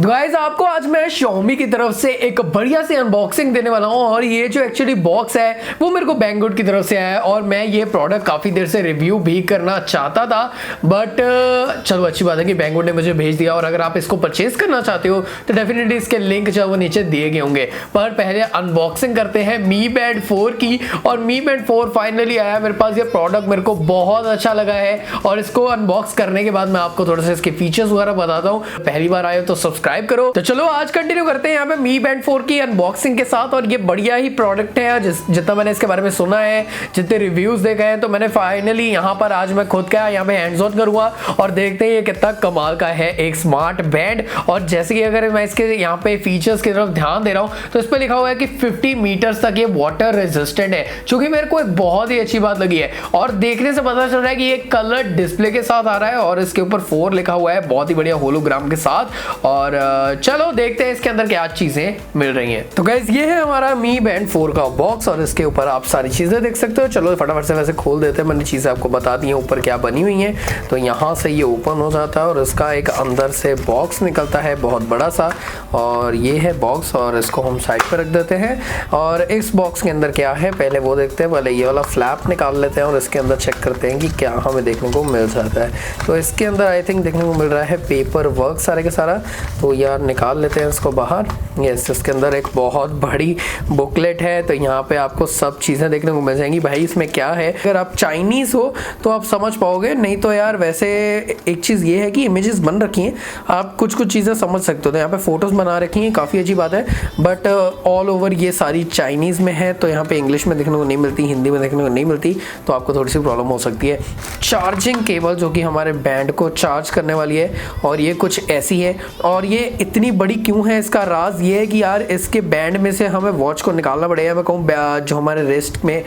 Guys आपको आज मैं Xiaomi की तरफ से एक बढ़िया सी अनबॉक्सिंग देने वाला हूं और ये जो एक्चुअली बॉक्स है वो मेरे को बैंगगुड की तरफ से आया है और मैं ये प्रोडक्ट काफ़ी देर से रिव्यू भी करना चाहता था बट चलो अच्छी बात है कि बैंगगुड ने मुझे भेज दिया। और अगर आप इसको परचेज करना चाहते हो तो डेफिनेटली इसके लिंक जो है वो नीचे दिए गए होंगे। पर पहले अनबॉक्सिंग करते हैं Mi Band 4 की। और Mi Band 4 फाइनली आया मेरे पास। ये प्रोडक्ट मेरे को बहुत अच्छा लगा है और इसको अनबॉक्स करने के बाद मैं आपको थोड़ा सा इसके फीचर्स वगैरह बताता हूँ। पहली बार आए हो तो सब्सक्राइब करो। तो चलो आज कंटिन्यू करते हैं यहाँ पे Mi Band 4 की अनबॉक्सिंग के साथ। और ये बढ़िया ही प्रोडक्ट है जितना मैंने इसके बारे में सुना है, जितने रिव्यूज देखे हैं, तो मैंने फाइनली यहाँ पर आज मैं खुद का यहाँ पे हैंड्स ऑन करूंगा और देखते हैं ये कितना कमाल का है एक स्मार्ट बैंड। और जैसे कि अगर मैं इसके यहाँ पे फीचर्स की तरफ ध्यान दे रहा हूँ तो इस पर लिखा हुआ है कि 50 मीटर्स तक ये वाटर रेजिस्टेंट है, जो कि मेरे को एक बहुत ही अच्छी बात लगी है। और देखने से पता चल रहा है कि ये कलर डिस्प्ले के साथ आ रहा है और इसके ऊपर 4 लिखा हुआ है, बहुत ही बढ़िया होलोग्राम के साथ। और चलो देखते हैं इसके अंदर क्या चीजें मिल रही हैं। तो गाइस ये है हमारा Mi Band 4 का बॉक्स और इसके ऊपर आप सारी चीजें देख सकते हो। चलो फटाफट से वैसे खोल देते हैं। मैंने चीजें आपको बता दी हैं ऊपर क्या बनी हुई हैं। तो यहाँ से ये ओपन हो जाता है और इसका एक अंदर से बॉक्स निकलता है बहुत बड़ा सा। और ये है बॉक्स और इसको हम साइड पर रख देते हैं। और इस बॉक्स के अंदर क्या है पहले वो देखते हैं। पहले ये वाला फ्लैप निकाल लेते हैं और इसके अंदर चेक करते हैं कि क्या हमें देखने को मिल जाता है। तो इसके अंदर आई थिंक देखने को मिल रहा है पेपर वर्क सारे के सारा। तो यार निकाल लेते हैं इसको बाहर। यस, इसके अंदर एक बहुत बड़ी बुकलेट है। तो यहाँ पे आपको सब चीज़ें देखने को मिल जाएंगी। भाई इसमें क्या है, अगर आप चाइनीज़ हो तो आप समझ पाओगे, नहीं तो यार वैसे एक चीज़ ये है कि इमेजेस बन रखी हैं, आप कुछ कुछ चीज़ें समझ सकते हो। तो यहाँ पे फोटोज़ बना रखी हैं, काफ़ी अच्छी बात है। बट ऑल ओवर ये सारी चाइनीज़ में है, तो यहाँ पे इंग्लिश में देखने को नहीं मिलती, हिंदी में देखने को नहीं मिलती, तो आपको थोड़ी सी प्रॉब्लम हो सकती है। चार्जिंग केबल जो कि हमारे बैंड को चार्ज करने वाली है और ये कुछ ऐसी है। और ये इतनी बड़ी क्यों है, इसका राज ये है कि यार इसके बैंड में से हमें वॉच को निकालना पड़ेगा। मैं कहूँ जो हमारे रिस्ट में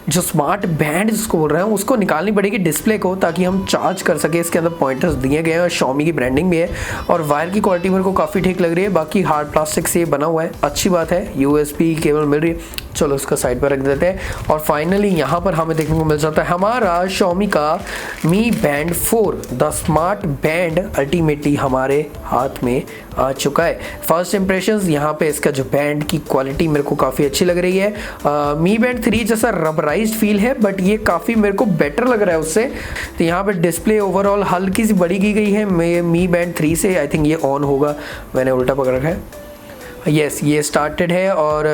जो स्मार्ट बैंड जिसको बोल रहे हैं उसको निकालनी पड़ेगी डिस्प्ले को, ताकि हम चार्ज कर सके। इसके अंदर पॉइंटर्स दिए गए हैं और Xiaomi की ब्रांडिंग भी है। और वायर की क्वालिटी मेरे को काफ़ी ठीक लग रही है। बाकी हार्ड प्लास्टिक से बना हुआ है, अच्छी बात है। USB केबल मिल रही है। चलो इसका साइड पर रख देते हैं। और फाइनली यहाँ पर हमें देखने को मिल जाता है हमारा Xiaomi का Mi Band 4 the smart band ultimately हमारे हाथ में आ चुका है। फर्स्ट इंप्रेशंस यहाँ पे इसका जो बैंड की क्वालिटी मेरे को काफ़ी अच्छी लग रही है। Mi Band 3 जैसा रबराइज्ड फील है बट ये काफ़ी मेरे को बेटर लग रहा है उससे। तो यहाँ पे डिस्प्ले ओवरऑल हल्की सी बड़ी की गई है Mi Band 3 से। आई थिंक ये ऑन होगा, मैंने उल्टा पकड़ रखा है। यस, ये स्टार्टेड है और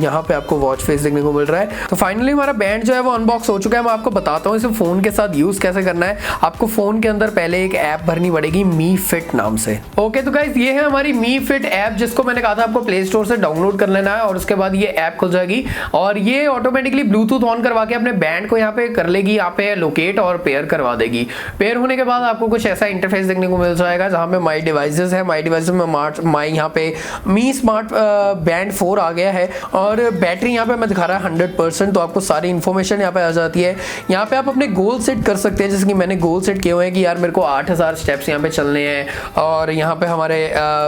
यहाँ पे आपको वॉच फेस देखने को मिल रहा है। तो फाइनली हमारा बैंड जो है वो अनबॉक्स हो चुका है। मैं आपको बताता हूँ इसे फ़ोन के साथ यूज़ कैसे करना है। आपको फ़ोन के अंदर पहले एक ऐप भरनी पड़ेगी Mi Fit नाम से। ओके तो गाइस ये है हमारी Mi Fit ऐप, जिसको मैंने कहा था आपको प्ले स्टोर से डाउनलोड कर लेना है। और उसके बाद ये ऐप खुल जाएगी और ये ऑटोमेटिकली ब्लूटूथ ऑन करवा के अपने बैंड को यहाँ पे कर लेगी, यहाँ पे लोकेट और पेयर करवा देगी। पेयर होने के बाद आपको कुछ ऐसा इंटरफेस देखने को मिल जाएगा जहाँ पे माई डिवाइसेस है। माई डिवाइसेस में माई यहाँ पे Mi स्मार्ट बैंड 4 आ गया है। और बैटरी यहाँ पे मैं दिखा रहा है 100%। तो आपको सारी इन्फॉर्मेशन यहाँ पे आ जाती है। यहाँ पे आप अपने गोल सेट कर सकते हैं, जैसे कि मैंने गोल सेट किए हुए हैं कि यार मेरे को 8000 स्टेप्स यहाँ पे चलने हैं और यहाँ पे हमारे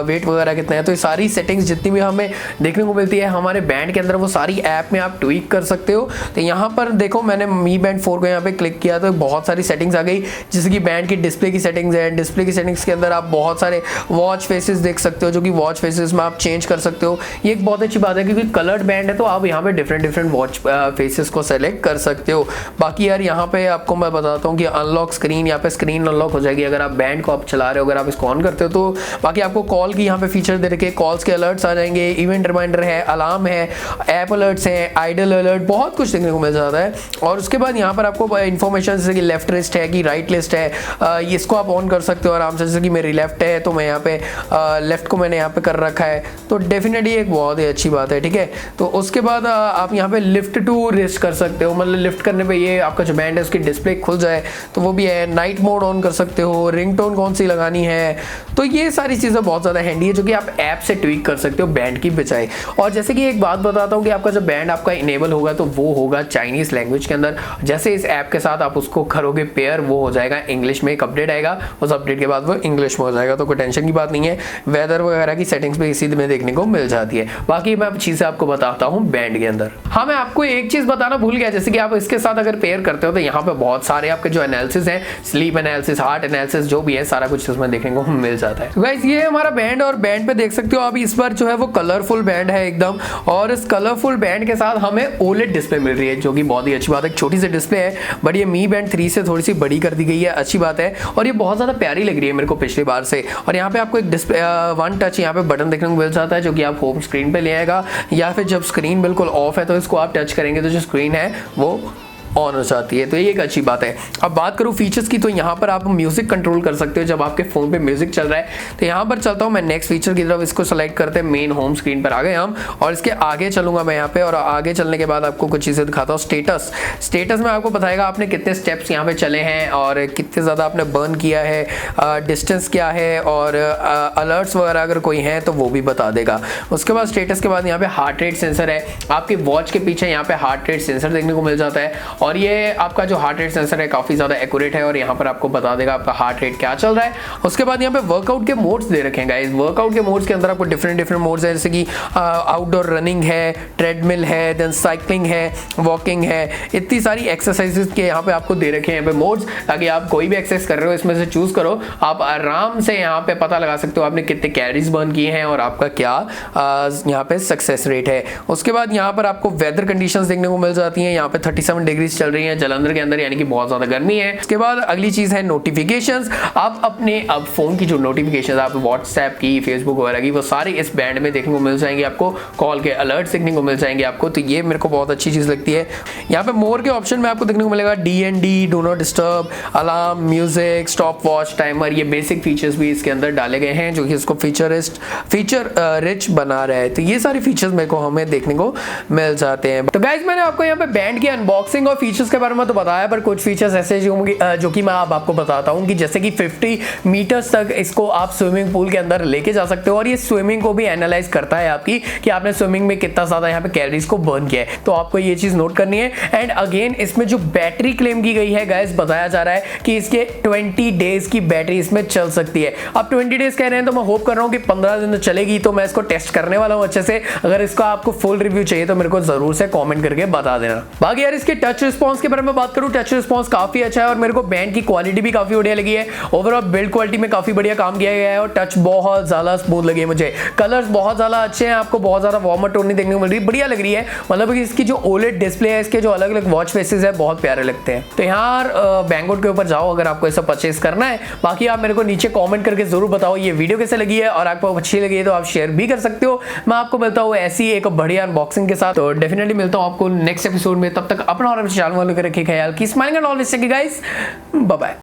वेट वगैरह कितने हैं। तो ये सारी सेटिंग्स जितनी भी हमें देखने को मिलती है हमारे बैंड के अंदर, वो सारी ऐप में आप ट्वीक कर सकते हो। तो यहाँ पर देखो मैंने Mi Band 4 को यहाँ पे क्लिक किया तो बहुत सारी सेटिंग्स आ गई, जैसे कि बैंड की डिस्प्ले की सेटिंग्स है। डिस्प्ले की सेटिंग्स के अंदर आप बहुत सारे वॉच फेसेस देख सकते हो, जो कि वॉच फेसेस में आप चेंज कर सकते हो। ये एक बहुत अच्छी बात है क्योंकि कलर्ड बैंड है तो आप यहाँ पे डिफरेंट वॉच फेसेस को सेलेक्ट कर सकते हो। बाकी यार यहाँ पे आपको मैं बताता हूँ कि अनलॉक स्क्रीन, यहाँ पे स्क्रीन अनलॉक हो जाएगी अगर आप बैंड को आप चला रहे हो, अगर आप इसको ऑन करते हो तो। बाकी आपको कॉल की यहाँ पे फीचर दे रखे, कॉल्स के अलर्ट्स आ जाएंगे, इवेंट रिमाइंडर है, अलार्म है, ऐप अलर्ट्स हैं, आइडल अलर्ट, बहुत कुछ देखने को मिल जाता है। और उसके बाद यहाँ पर आपको इन्फॉर्मेशन जैसे कि लेफ्ट लिस्ट है कि राइट लिस्ट है, इसको आप ऑन कर सकते हो आराम से। जैसे कि मेरी लेफ्ट है तो मैं यहाँ पे लेफ्ट को मैंने यहाँ पे कर रखा है, तो डेफिनेटली एक बहुत ही अच्छी बात है। ठीक है, तो उसके बाद आप यहाँ पे लिफ्ट टू रिस्ट कर सकते हो, मतलब लिफ्ट करने पे ये आपका जो बैंड है उसकी डिस्प्ले खुल जाए तो वो भी है। नाइट मोड ऑन कर सकते हो, रिंगटोन कौन सी लगानी है, तो ये सारी चीज़ें बहुत ज़्यादा हैंडी है जो कि आप ऐप से ट्वीक कर सकते हो बैंड की बजाय। और जैसे कि एक बात बताता हूँ कि आपका जो बैंड आपका इनेबल होगा तो वो होगा चाइनीज़ लैंग्वेज के अंदर। जैसे इस ऐप के साथ आप उसको करोगे पेयर, वो हो जाएगा इंग्लिश में। एक अपडेट आएगा, उस अपडेट के बाद वो इंग्लिश में हो जाएगा, तो कोई टेंशन की बात नहीं है। वेदर वगैरह की सेटिंग्स भी इसी में देखने देखने को मिल जाती है। बाकी मैं अब चीजें आपको बताता हूँ बैंड के अंदर। हाँ, मैं आपको एक चीज बताना भूल गया, जैसे कि आप इसके साथ अगर पेयर करते हो तो यहाँ पे बहुत सारे आपके जो एनालिसिस हैं, स्लीप एनालिसिस, हार्ट एनालिसिस, जो भी है सारा कुछ इसमें देखने को मिल जाता है। गाइस ये हमारा बैंड, और बैंड पे देख सकते हो आप इस बार जो है वो कलरफुल बैंड है एकदम, और इस कलरफुल बैंड के साथ हमें OLED डिस्प्ले मिल रही है, जो कि बहुत ही अच्छी बात है। एक छोटी सी डिस्प्ले है, बट ये मी बैंड 3 से थोड़ी सी बड़ी कर दी गई है, अच्छी बात है। और ये बहुत ज्यादा प्यारी लग रही है मेरे को पिछली बार से। और यहाँ पे आपको एक डिस्प्ले वन टच यहाँ पे बटन देखने को मिल जाता है, जो कि आप होम स्क्रीन पे ले आएगा, या फिर जब स्क्रीन बिल्कुल ऑफ है तो इसको आप टच करेंगे तो जो स्क्रीन है वो ऑन हो जाती है, तो ये एक अच्छी बात है। अब बात करूँ फीचर्स की, तो यहाँ पर आप म्यूजिक कंट्रोल कर सकते हो जब आपके फोन पे म्यूजिक चल रहा है। तो यहाँ पर चलता हूँ मैं नेक्स्ट फीचर की तरफ, इसको सेलेक्ट करते हैं, मेन होम स्क्रीन पर आ गए हम, और इसके आगे चलूंगा मैं यहाँ पे, और आगे चलने के बाद आपको कुछ चीज़ें दिखाता हूँ। स्टेटस में आपको बताएगा आपने कितने स्टेप्स यहाँ पे चले हैं और कितने ज़्यादा आपने बर्न किया है, डिस्टेंस क्या है, और अलर्ट्स वगैरह अगर कोई हैं तो वो भी बता देगा। उसके बाद स्टेटस के बाद यहाँ पे हार्ट रेट सेंसर है, आपकी वॉच के पीछे यहाँ पे हार्ट रेट सेंसर देखने को मिल जाता है, और ये आपका जो हार्ट रेट सेंसर है काफी ज्यादा एक्यूरेट है, और यहाँ पर आपको बता देगा आपका हार्ट रेट क्या चल रहा है। उसके बाद यहाँ पे वर्कआउट के मोड्स दे रखे हैं गाइस। वर्कआउट के मोड्स के अंदर आपको डिफरेंट मोड्स है, जैसे कि आउटडोर रनिंग है, ट्रेडमिल है, देन साइकिलिंग है, वॉकिंग है, इतनी सारी एक्सरसाइजेस के यहाँ पे आपको दे रखे हैं यहाँ पे मोड्स, ताकि आप कोई भी एक्सरसाइज कर रहे हो इसमें से चूज करो, आप आराम से यहाँ पे पता लगा सकते हो आपने कितने कैलोरीज बर्न किए हैं और आपका क्या यहाँ पे सक्सेस रेट है। उसके बाद यहाँ पर आपको वेदर कंडीशंस देखने को मिल जाती हैं, यहाँ पे 37 डिग्रीज चल रही है जलंधर के अंदर, यानी कि बहुत ज्यादा गर्मी है। उसके बाद अगली चीज है नोटिफिकेशंस। आप अपने अब फोन की जो नोटिफिकेशंस आप व्हाट्सएप की, फेसबुक वगैरह की, वो सारे इस बैंड में देखने को मिल जाएंगे आपको, कॉल के अलर्ट देखने को मिल जाएंगे आपको, तो ये मेरे को बहुत अच्छी चीज लगती है। यहाँ पे मोर के ऑप्शन में आपको देखने को मिलेगा DND, do not disturb, alarm, music, stop watch, timer, ये बेसिक फीचर्स भी इसके अंदर डाले गए हैं, जो कि इसको फीचर रिच बना रहा है। तो ये सारे फीचर्स मेरे को हमें देखने को मिल जाते हैं। तो गाइस मैंने आपको यहाँ पे बैंड की अनबॉक्सिंग और फीचर्स के बारे में तो बताया, पर कुछ फीचर्स ऐसे जो कि मैं अब आपको बताता हूँ, कि जैसे कि 50 मीटर्स तक इसको आप स्विमिंग पूल के अंदर लेके जा सकते हो, और ये स्विमिंग को भी एनालाइज करता है आपकी, कि आपने स्विमिंग में कितना ज्यादा यहाँ पे कैलोरीज को बर्न किया है, तो आपको ये चीज नोट करनी है। एंड अगेन इसमें जो बैटरी क्लेम की गई है गाइस, बताया जा रहा है कि इसके 20 डेज की बैटरी इसमें चल सकती है। अब 20 डेज कह रहे हैं तो मैं होप कर रहा हूँ कि 15 दिन चलेगी, तो मैं इसको टेस्ट करने वाला हूँ अच्छे से। अगर इसका आपको फुल रिव्यू चाहिए तो मेरे को जरूर से कॉमेंट करके बता देना। बाकी यार इसके टच रिस्पॉन्स के बारे में बात करूँ, टच रिस्पॉन्स काफी अच्छा है, और मेरे को बैंड की क्वालिटी भी काफी बढ़िया लगी है। ओवरऑल बिल्ड क्वालिटी में काफी बढ़िया काम किया गया है, और टच बहुत ज्यादा स्मूथ लगी है मुझे। कलर्स बहुत ज्यादा अच्छे हैं, आपको बहुत ज्यादा वार्मर टोन नहीं देखने को मिल रही, बढ़िया लग रही है। मतलब कि इसकी जो OLED डिस्प्ले है, इसके जो अलग अलग वॉच फेसेस है, बहुत प्यारे लगते हैं। तो यार बैंगोट के ऊपर जाओ अगर आपको ऐसा परचेस करना है। बाकी आप मेरे को नीचे कॉमेंट करके जरूर बताओ ये वीडियो कैसे लगी है, और आपको अच्छी लगी है तो आप शेयर भी कर सकते हो। मैं आपको मिलता हूँ ऐसी एक बढ़िया अनबॉक्सिंग के साथ, तो डेफिनेटली मिलता हूँ आपको नेक्स्ट एपिसोड में। तब तक अपना और चैनल वालों के रखिए ख्याल, की smiling and always guys, bye bye.